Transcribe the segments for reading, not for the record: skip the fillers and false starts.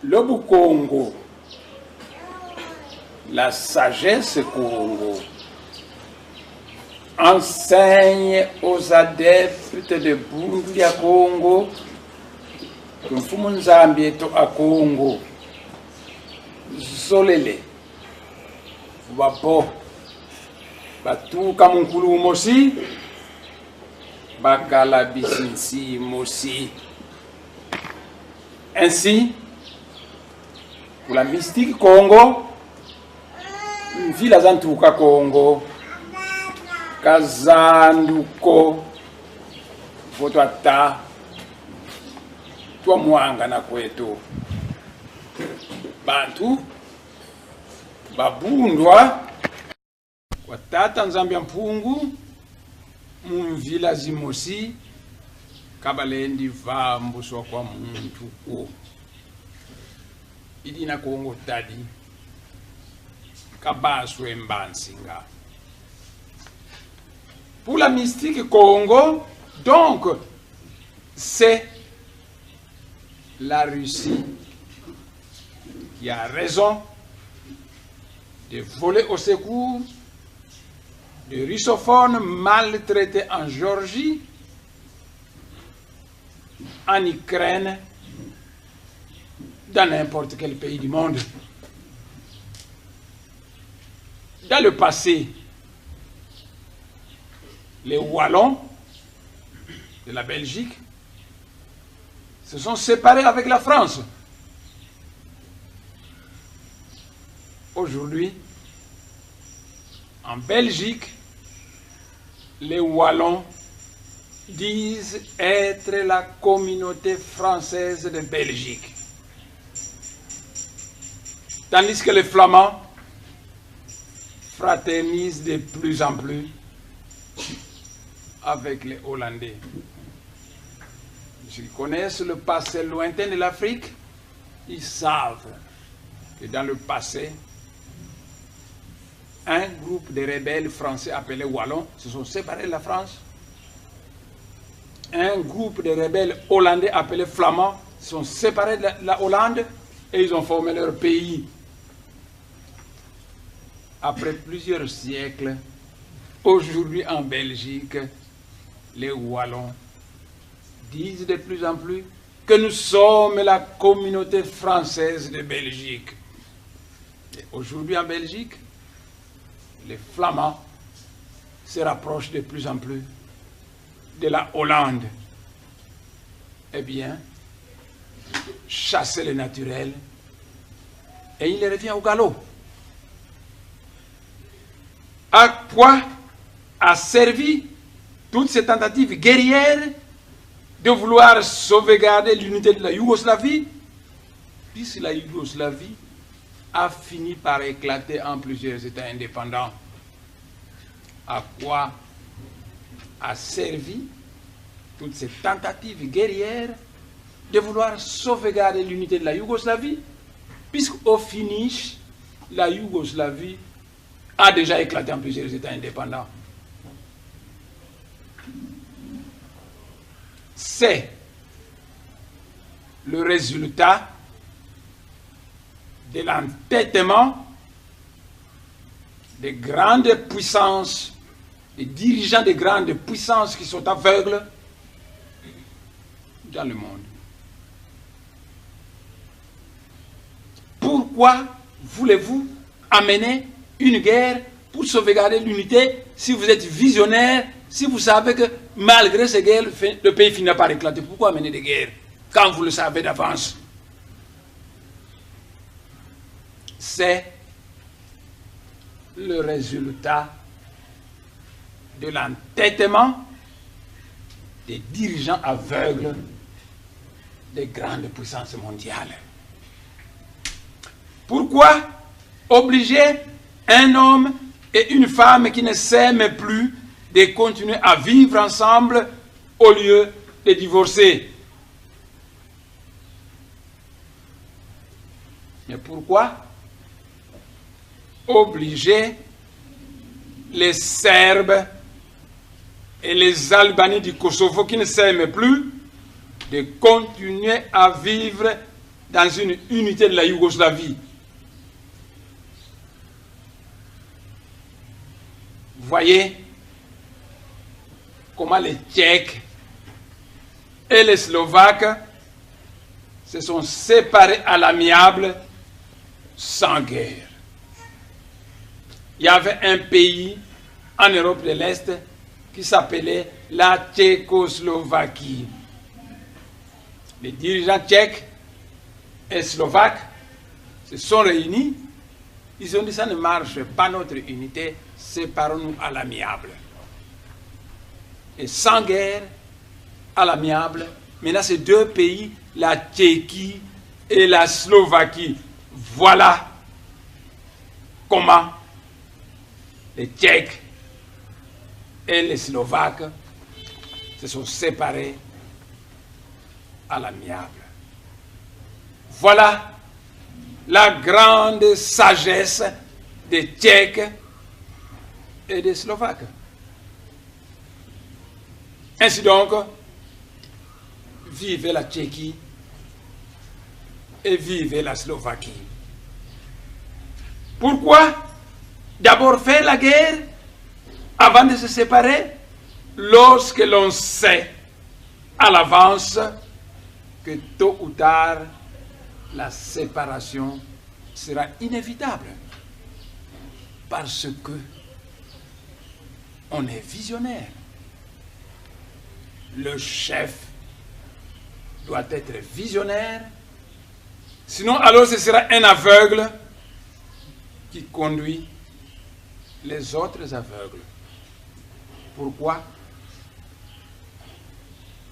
Le Congo, la sagesse Congo, enseigne aux adeptes de Burundi à Congo, que mfumu nzambi eto a Congo, zolele, wapo, batuka munkulu mosi, bakala bisinsi mosi. Ainsi, pour la mystique Congo, une ville à Zantuka Congo, Kazanduko, Votwata, Toi Mwanga na Kweto, Bantu, Babundwa, Watata Nzambia Mpungu, Mvila Zimosi, Kabalendi Vambuswa kwa muntu ko. Idina Congo tadi, Kabaswe Mbansinga. Pour la mystique Congo, donc, c'est la Russie qui a raison de voler au secours de russophones maltraités en Géorgie, en Ukraine, dans n'importe quel pays du monde. Dans le passé, les Wallons de la Belgique se sont séparés avec la France. Aujourd'hui, en Belgique, les Wallons disent être la communauté française de Belgique. Tandis que les Flamands fraternisent de plus en plus avec les Hollandais. Ceux qui connaissent le passé lointain de l'Afrique, ils savent que dans le passé, un groupe de rebelles français appelés Wallons se sont séparés de la France. Un groupe de rebelles hollandais appelés Flamands se sont séparés de la Hollande et ils ont formé leur pays. Après plusieurs siècles, aujourd'hui en Belgique, les Wallons disent de plus en plus que nous sommes la communauté française de Belgique. Et aujourd'hui en Belgique, les Flamands se rapprochent de plus en plus de la Hollande. Eh bien, chasser le naturel et il revient au galop. À quoi a servi toutes ces tentatives guerrières de vouloir sauvegarder l'unité de la Yougoslavie, puisque la Yougoslavie a fini par éclater en plusieurs États indépendants? À quoi a servi toutes ces tentatives guerrières de vouloir sauvegarder l'unité de la Yougoslavie, puisqu'au finish, la Yougoslavie a déjà éclaté en plusieurs États indépendants? C'est le résultat de l'entêtement des grandes puissances, des dirigeants des grandes puissances qui sont aveugles dans le monde. Pourquoi voulez-vous amener une guerre pour sauvegarder l'unité si vous êtes visionnaire, si vous savez que malgré ces guerres, le pays finira par éclater? Pourquoi amener des guerres quand vous le savez d'avance? C'est le résultat de l'entêtement des dirigeants aveugles des grandes puissances mondiales. Pourquoi obliger un homme et une femme qui ne s'aiment plus de continuer à vivre ensemble au lieu de divorcer? Mais pourquoi obliger les Serbes et les Albanais du Kosovo qui ne s'aiment plus de continuer à vivre dans une unité de la Yougoslavie. Voyez comment les Tchèques et les Slovaques se sont séparés à l'amiable sans guerre. Il y avait un pays en Europe de l'Est qui s'appelait la Tchécoslovaquie. Les dirigeants tchèques et slovaques se sont réunis. Ils ont dit ça ne marche pas notre unité, séparons-nous à l'amiable. Et sans guerre, à l'amiable, maintenant ces deux pays, la Tchéquie et la Slovaquie. Voilà comment les Tchèques et les Slovaques se sont séparés à l'amiable. Voilà la grande sagesse des Tchèques et des Slovaques. Ainsi donc, vive la Tchéquie et vive la Slovaquie. Pourquoi d'abord faire la guerre avant de se séparer, lorsque l'on sait à l'avance que tôt ou tard la séparation sera inévitable, parce que on est visionnaire. Le chef doit être visionnaire, sinon alors ce sera un aveugle qui conduit les autres aveugles. Pourquoi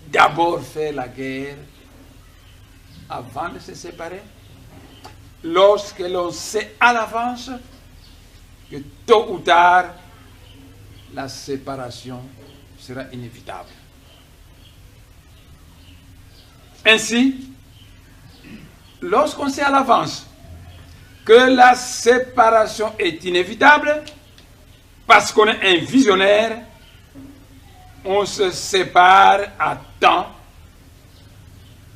d'abord faire la guerre avant de se séparer, lorsque l'on sait à l'avance que tôt ou tard la séparation sera inévitable. Ainsi, lorsqu'on sait à l'avance que la séparation est inévitable, parce qu'on est un visionnaire, on se sépare à temps,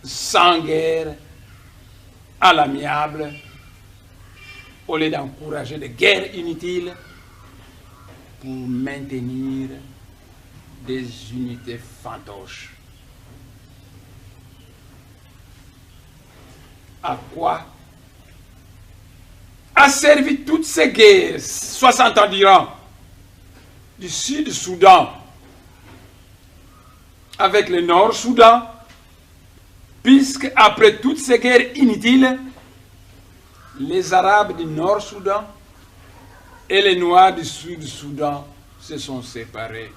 sans guerre, à l'amiable, au lieu d'encourager des guerres inutiles pour maintenir des unités fantoches. À quoi a servi toutes ces guerres, 60 ans durant, du Sud-Soudan avec le Nord-Soudan, puisque après toutes ces guerres inutiles, les Arabes du Nord-Soudan et les Noirs du Sud-Soudan se sont séparés.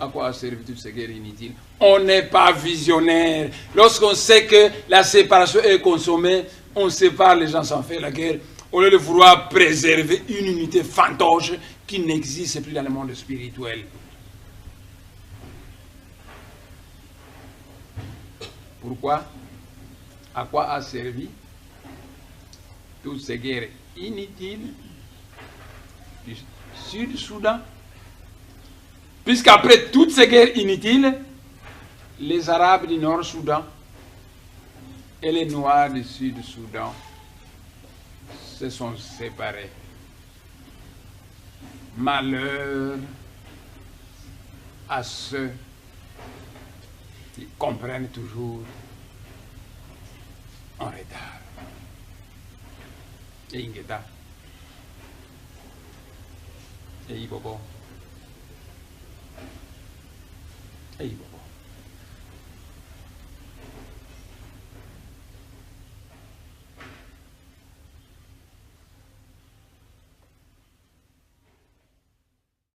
À quoi a servi toutes ces guerres inutiles? On n'est pas visionnaire. Lorsqu'on sait que la séparation est consommée, on sépare les gens sans faire la guerre, au lieu de vouloir préserver une unité fantoche qui n'existe plus dans le monde spirituel. Pourquoi? À quoi a servi toutes ces guerres inutiles du Sud-Soudan? Puisqu'après toutes ces guerres inutiles, les Arabes du Nord-Soudan et les Noirs du Sud-Soudan se sont séparés. Malheur à ceux qui comprennent toujours en retard. Et Ingeta. Et Ibobo. Et Ibobo.